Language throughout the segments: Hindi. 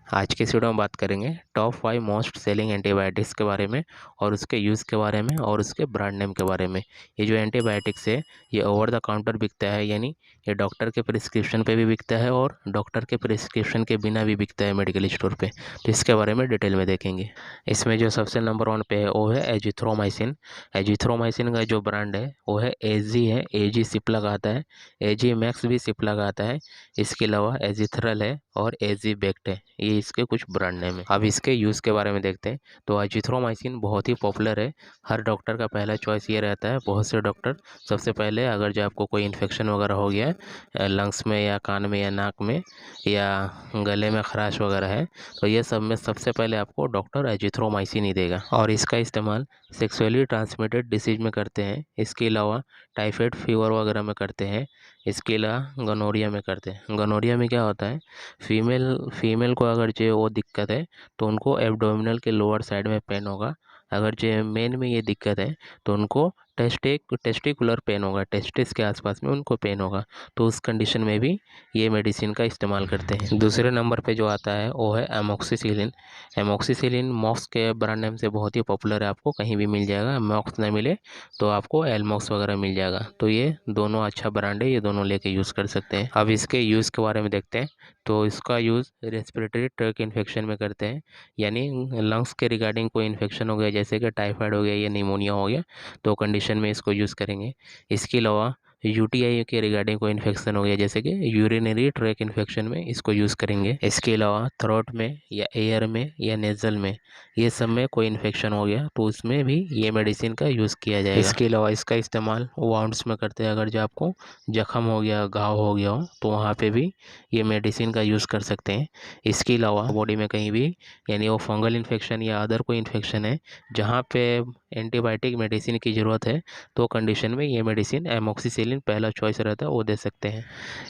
आज के इस वीडियो में बात करेंगे टॉप 5 मोस्ट सेलिंग एंटीबायोटिक्स के बारे में और उसके यूज़ के बारे में और उसके ब्रांड नेम के बारे में। ये जो एंटीबायोटिक्स है ये ओवर द काउंटर बिकता है, यानी ये डॉक्टर के प्रिस्क्रिप्शन पे भी बिकता है और डॉक्टर के प्रिस्क्रिप्शन के बिना भी बिकता है मेडिकल स्टोर पे। तो इसके बारे में डिटेल में देखेंगे। इसमें जो सबसे नंबर 1 पे है वो है एजिथ्रोमाइसिन। एजिथ्रोमाइसिन का जो ब्रांड है वो है एजी है, एजी सिप्ला का आता है, एजी मैक्स भी सिप्ला का आता है। इसके अलावा एजिथ्रल है और एजी बेक्ट है, ये इसके कुछ ब्रांड नेम है। अब इसके यूज़ के बारे में देखते हैं। तो एजिथ्रोमाइसिन बहुत ही पॉपुलर है, हर डॉक्टर का पहला चॉइस ये रहता है। बहुत से डॉक्टर सबसे पहले अगर जो आपको कोई इन्फेक्शन वगैरह हो गया है लंग्स में या कान में या नाक में या गले में खराश वगैरह है, तो ये सब में सबसे पहले आपको डॉक्टर एजिथ्रोमाइसिन ही देगा। और इसका इस्तेमाल सेक्सुअली ट्रांसमिटेड डिसीज में करते हैं, इसके अलावा टाइफाइड फीवर वगैरह में करते हैं, इसके अलावा गनोरिया में करते हैं। गनोरिया में क्या होता है, फीमेल को अगर जो वो दिक्कत है तो उनको एब्डोमिनल के लोअर साइड में पेन होगा। अगर जो मेन में ये दिक्कत है तो उनको टेस्टिकुलर पेन होगा, टेस्टिस के आसपास में उनको पेन होगा। तो उस कंडीशन में भी ये मेडिसिन का इस्तेमाल करते हैं। दूसरे नंबर पे जो आता है वो है एमोक्सिसिलिन। एमोक्सिसिलिन मॉक्स के ब्रांड नेम से बहुत ही पॉपुलर है, आपको कहीं भी मिल जाएगा। मॉक्स ना मिले तो आपको एलमॉक्स वगैरह मिल जाएगा। तो ये दोनों अच्छा ब्रांड है, ये दोनों लेके यूज़ कर सकते हैं। अब इसके यूज़ के बारे में देखते हैं। तो इसका यूज़ रेस्पिरेटरी ट्रैक इन्फेक्शन में करते हैं, यानी लंग्स के रिगार्डिंग कोई इन्फेक्शन हो गया जैसे कि टाइफाइड हो गया या निमोनिया हो गया तो कंडीशन में इसको यूज़ करेंगे। इसके अलावा यूटीआई के रिगार्डिंग कोई इन्फेक्शन हो गया जैसे कि यूरिनरी ट्रैक इन्फेक्शन में इसको यूज़ करेंगे। इसके अलावा थ्रोट में या एयर में या नेज़ल में, ये सब में कोई इन्फेक्शन हो गया तो उसमें भी ये मेडिसिन का यूज़ किया जाएगा। इसके अलावा इसका इस्तेमाल वाउंड्स में करते हैं, अगर जो आपको जख्म हो गया, घाव हो गया हो तो वहाँ पे भी ये मेडिसिन का यूज़ कर सकते हैं। इसके अलावा बॉडी में कहीं भी, यानी वो फंगल इन्फेक्शन या अदर कोई इन्फेक्शन है जहाँ पे एंटीबायोटिक मेडिसिन की ज़रूरत है तो कंडीशन में ये मेडिसिन एमोक्सिसिलिन पहला चॉइस रहता है, वो दे सकते हैं।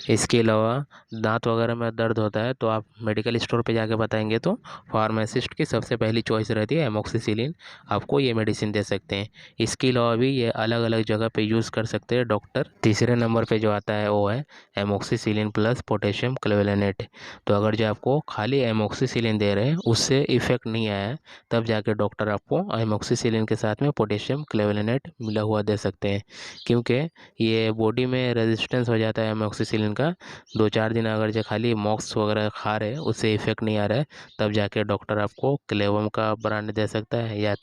इसके अलावा दांत वगैरह में दर्द होता है तो आप मेडिकल स्टोर पे जाके बताएंगे तो फार्मासिस्ट की सबसे पहली चॉइस रहती है एमोक्सिसिलिन, आपको ये मेडिसिन दे सकते हैं। इसके अलावा भी ये अलग अलग जगह पे यूज़ कर सकते हैं डॉक्टर। तीसरे नंबर पे जो आता है वो है एमोक्सिसिलिन प्लस पोटेशियम क्लोवेलेनेट। तो अगर जो आपको खाली एमोक्सिसिलिन दे रहे हैं उससे इफेक्ट नहीं आया है तब जाके डॉक्टर आपको एमोक्सिसिलिन के साथ में पोटेशियम क्लोवेलेनेट मिला हुआ दे सकते हैं, क्योंकि ये बॉडी में रेजिस्टेंस हो जाता है एमोक्सिसिलिन का। 2-4 दिन अगर जो खाली मॉक्स वगैरह खा रहे हैं उससे इफेक्ट नहीं आ रहा है तब जाके डॉक्टर आपको क्लेवम का ब्रांड दे सकता है या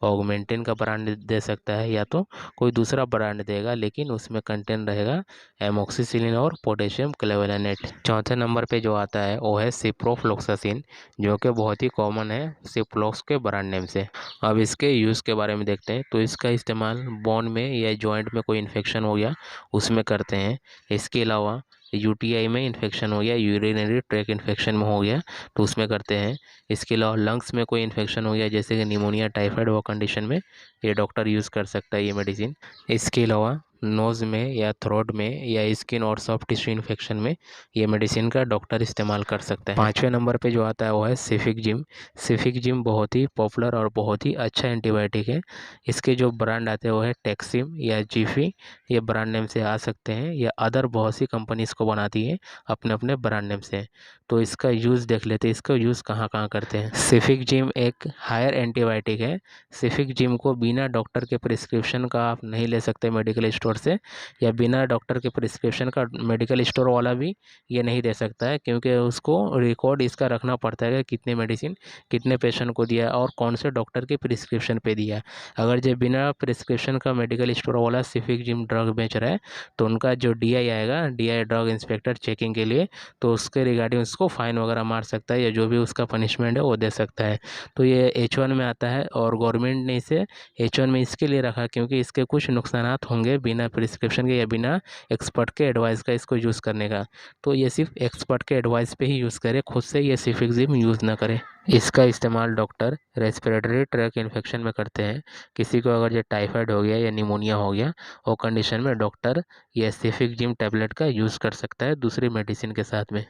ऑगमेंटिन का ब्रांड दे सकता है या तो कोई दूसरा ब्रांड देगा, लेकिन उसमें कंटेंट रहेगा एमोक्सिसिलिन और पोटेशियम क्लोवेलेनेट। चौथे नंबर पे जो आता है वो है सिप्रोफ्लोक्सासिन, जो कि बहुत ही कॉमन है सिप्लोक्स के ब्रांड नेम से। अब इसके यूज़ के बारे में देखते हैं। तो इसका इस्तेमाल बोन में या जॉइंट में कोई इन्फेक्शन हो गया उसमें करते हैं। इसके अलावा यूटीआई में इन्फेक्शन हो गया, यूरिनरी ट्रैक इन्फेक्शन में हो गया तो उसमें करते हैं। इसके अलावा लंग्स में कोई इन्फेक्शन हो गया जैसे कि निमोनिया, टाइफाइड, वो कंडीशन में ये डॉक्टर यूज़ कर सकता है ये मेडिसिन। इसके अलावा नोज़ में या थ्रोट में या स्किन और सॉफ्ट टिश्यू इन्फेक्शन में ये मेडिसिन का डॉक्टर इस्तेमाल कर सकता है। पाँचवें नंबर पे जो आता है वो है सिफिक जिम बहुत ही पॉपुलर और बहुत ही अच्छा एंटीबायोटिक है। इसके जो ब्रांड आते हैं वो है टेक्सिम या जीफी, ये ब्रांड नेम से आ सकते हैं या अदर बहुत सी कंपनी इसको बनाती है अपने अपने ब्रांड नेम से। तो इसका यूज़ देख लेते हैं, इसका यूज़ कहाँ कहाँ करते हैं। सिफिक जिम एक हायर एंटीबायोटिक है। सिफिक जिम को बिना डॉक्टर के प्रिस्क्रिप्शन का आप नहीं ले सकते मेडिकल स्टोर से, या बिना डॉक्टर के प्रिस्क्रिप्शन का मेडिकल स्टोर वाला भी ये नहीं दे सकता है, क्योंकि उसको रिकॉर्ड इसका रखना पड़ता है कि कितने मेडिसिन कितने पेशेंट को दिया और कौन से डॉक्टर के प्रिस्क्रिप्शन पे दिया। अगर जो बिना प्रिस्क्रिप्शन का मेडिकल स्टोर वाला सिफिक जिम ड्रग बेच रहा है तो उनका जो डीआई आएगा, डीआई ड्रग इंस्पेक्टर चेकिंग के लिए, तो उसके रिगार्डिंग उसको फाइन वगैरह मार सकता है या जो भी उसका पनिशमेंट है वो दे सकता है। तो ये H1 में आता है और गवर्नमेंट ने इसे H1 में इसके लिए रखा क्योंकि इसके कुछ नुकसानात होंगे बिना प्रिस्क्रिप्शन के या बिना एक्सपर्ट के एडवाइस का इसको यूज़ करने का। तो ये सिर्फ एक्सपर्ट के एडवाइस पे ही यूज़ करें, खुद से ये सिफिक जिम यूज़ ना करें। इसका इस्तेमाल डॉक्टर रेस्पिरेटरी ट्रैक इन्फेक्शन में करते हैं। किसी को अगर ये टाइफाइड हो गया या निमोनिया हो गया वो कंडीशन में डॉक्टर ये सिफिक जिम टैबलेट का यूज़ कर सकता है दूसरी मेडिसिन के साथ में।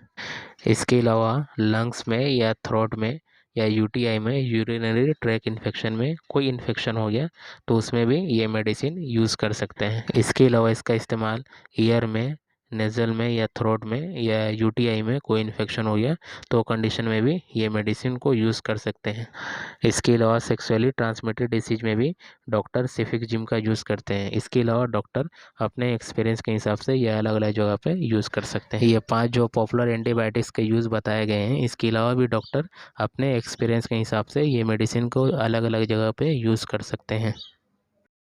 इसके अलावा लंग्स में या थ्रोट में या यूटीआई में, यूरिनरी ट्रैक इन्फेक्शन में कोई इन्फेक्शन हो गया तो उसमें भी ये मेडिसिन यूज़ कर सकते हैं। इसके अलावा इसका इस्तेमाल ईयर में, नेज़ल में या थ्रोट में या यूटीआई में कोई इन्फेक्शन हो गया तो कंडीशन में भी ये मेडिसिन को यूज़ कर सकते हैं। इसके अलावा सेक्सुअली ट्रांसमिटेड डिसीज में भी डॉक्टर सेफिकजिम का यूज़ करते हैं। इसके अलावा डॉक्टर अपने एक्सपीरियंस के हिसाब से ये अलग अलग जगह पे यूज़ कर सकते हैं। ये 5 जो पॉपुलर एंटीबायोटिक्स के यूज़ बताए गए हैं, इसके अलावा भी डॉक्टर अपने एक्सपीरियंस के हिसाब से ये मेडिसिन को अलग अलग जगह पे यूज़ कर सकते हैं।